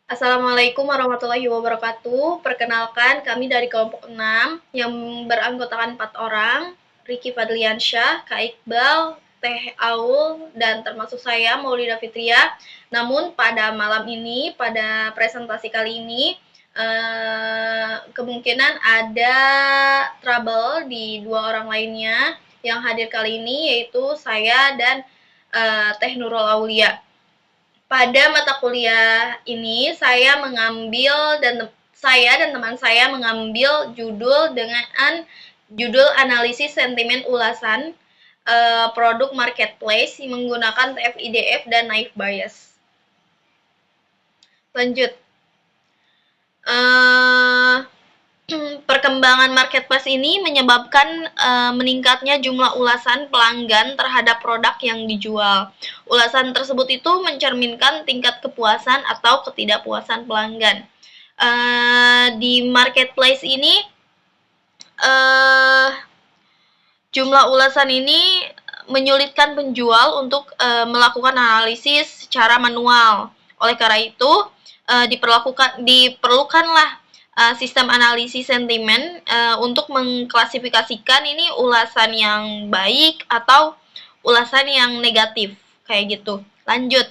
Assalamualaikum warahmatullahi wabarakatuh. Perkenalkan, kami dari kelompok 6 yang beranggotakan 4 orang, Riki Fadliansyah, Kak Iqbal, Teh Aul, dan termasuk saya, Maulida Fitria. Namun pada malam ini, pada presentasi kali ini, kemungkinan ada trouble di 2 orang lainnya yang hadir kali ini, yaitu saya dan Teh Nurul Aulia. Pada mata kuliah ini saya dan teman saya mengambil judul dengan judul analisis sentimen ulasan produk marketplace menggunakan TF-IDF dan naive Bayes. Lanjut. Perkembangan marketplace ini menyebabkan meningkatnya jumlah ulasan pelanggan terhadap produk yang dijual. Ulasan tersebut itu mencerminkan tingkat kepuasan atau ketidakpuasan pelanggan. Di marketplace ini jumlah ulasan ini menyulitkan penjual untuk melakukan analisis secara manual. Oleh karena itu, diperlukanlah sistem analisis sentimen untuk mengklasifikasikan ini ulasan yang baik atau ulasan yang negatif, kayak gitu. Lanjut.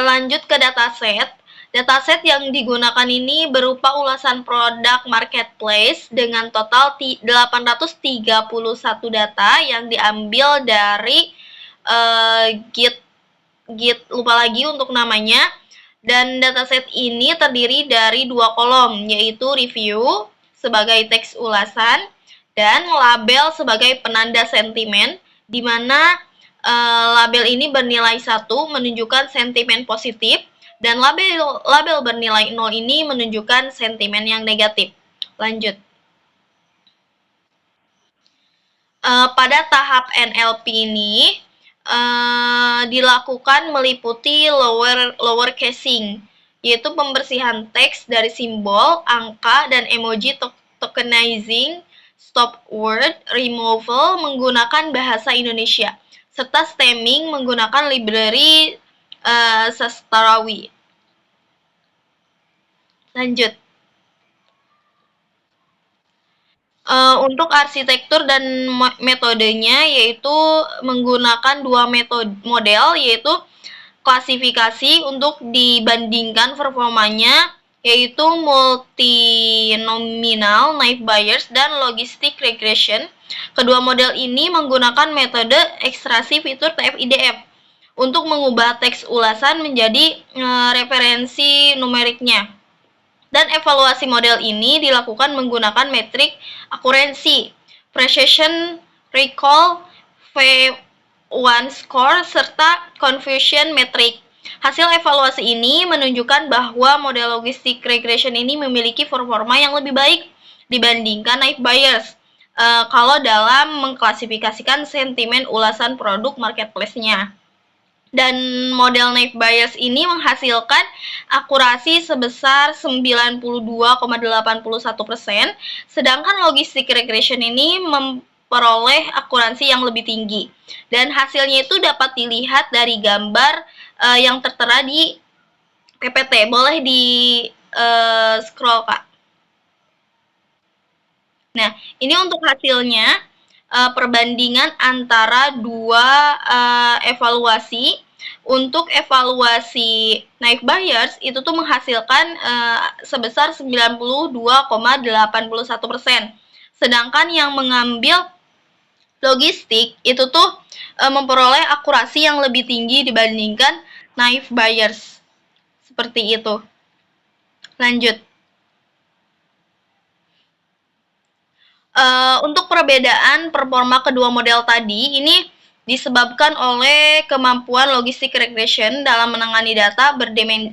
Lanjut ke dataset. Dataset yang digunakan ini berupa ulasan produk marketplace dengan total 831 data yang diambil dari Git lupa lagi untuk namanya. Dan dataset ini terdiri dari 2 kolom, yaitu review sebagai teks ulasan dan label sebagai penanda sentimen, di mana label ini bernilai 1 menunjukkan sentimen positif dan label bernilai 0 ini menunjukkan sentimen yang negatif. Lanjut. Pada tahap NLP ini dilakukan meliputi lower casing, yaitu pembersihan teks dari simbol, angka, dan emoji tokenizing, stop word removal menggunakan bahasa Indonesia, serta stemming menggunakan library Sastrawi. Lanjut. Untuk arsitektur dan metodenya, yaitu menggunakan 2 model, yaitu klasifikasi untuk dibandingkan performanya, yaitu multinominal naive Bayes dan logistic regression. Kedua model ini menggunakan metode ekstraksi fitur TF-IDF untuk mengubah teks ulasan menjadi referensi numeriknya. Dan evaluasi model ini dilakukan menggunakan metrik akurensi, precision, recall, V1 score, serta confusion metric. Hasil evaluasi ini menunjukkan bahwa model logistic regression ini memiliki performa yang lebih baik dibandingkan naive Bayes kalau dalam mengklasifikasikan sentimen ulasan produk marketplace-nya. Dan model naive Bayes ini menghasilkan akurasi sebesar 92,81%, sedangkan logistic regression ini memperoleh akurasi yang lebih tinggi. Dan hasilnya itu dapat dilihat dari gambar yang tertera di PPT. Boleh di scroll, Kak. Nah, ini untuk hasilnya, perbandingan antara 2 evaluasi. Untuk evaluasi naive Bayes itu tuh menghasilkan sebesar 92,81%. Sedangkan yang mengambil logistik itu tuh memperoleh akurasi yang lebih tinggi dibandingkan naive Bayes. Seperti itu. Lanjut. Untuk perbedaan performa kedua model tadi, ini disebabkan oleh kemampuan logistic regression dalam menangani data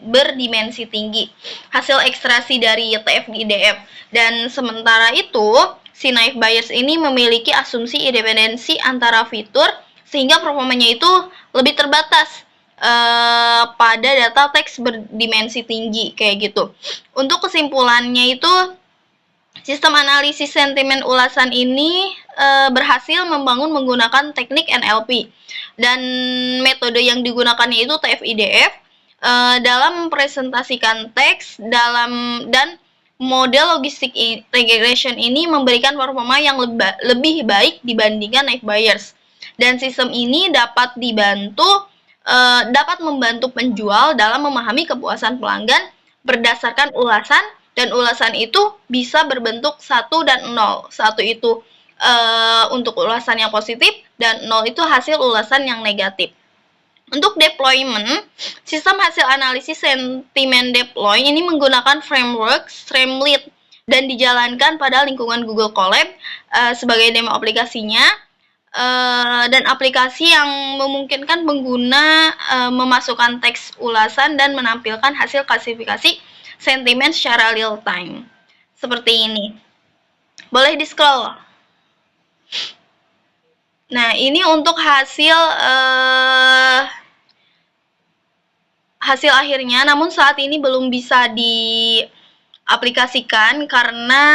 berdimensi tinggi, hasil ekstraksi dari TF-IDF, dan sementara itu, si naive Bayes ini memiliki asumsi independensi antara fitur, sehingga performanya itu lebih terbatas pada data teks berdimensi tinggi, kayak gitu. Untuk kesimpulannya itu, Sistem analisis sentimen ulasan ini berhasil membangun menggunakan teknik NLP, dan metode yang digunakannya itu TF-IDF dalam mempresentasikan teks dan model logistik regression ini memberikan performa yang lebih baik dibandingkan knife buyers. Dan sistem ini dapat membantu penjual dalam memahami kepuasan pelanggan berdasarkan ulasan, dan ulasan itu bisa berbentuk 1 dan 0. 1 itu untuk ulasan yang positif, dan 0 itu hasil ulasan yang negatif. Untuk deployment, sistem hasil analisis sentimen deploy ini menggunakan framework Streamlit dan dijalankan pada lingkungan Google Colab sebagai demo aplikasinya, dan aplikasi yang memungkinkan pengguna memasukkan teks ulasan dan menampilkan hasil klasifikasi sentimen secara real time. Seperti ini. Boleh di-scroll. Nah, ini untuk hasil akhirnya, namun saat ini belum bisa diaplikasikan karena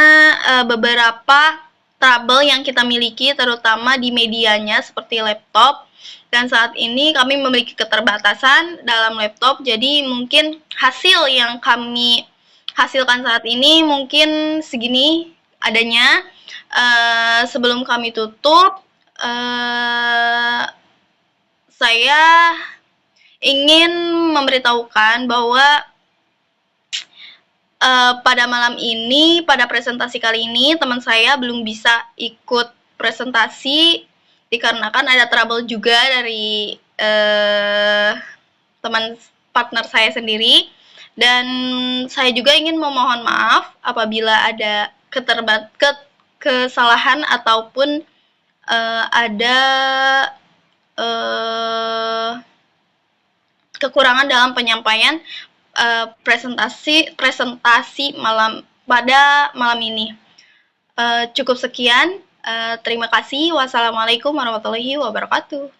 beberapa trouble yang kita miliki, terutama di medianya seperti laptop. Dan saat ini kami memiliki keterbatasan dalam laptop, jadi mungkin hasil yang kami hasilkan saat ini mungkin segini adanya. Sebelum kami tutup, saya ingin memberitahukan bahwa pada malam ini, pada presentasi kali ini, teman saya belum bisa ikut presentasi dikarenakan ada trouble juga dari teman partner saya sendiri. Dan saya juga ingin memohon maaf apabila ada kesalahan ataupun ada kekurangan dalam penyampaian presentasi pada malam ini. Cukup sekian. Terima kasih. Wassalamualaikum warahmatullahi wabarakatuh.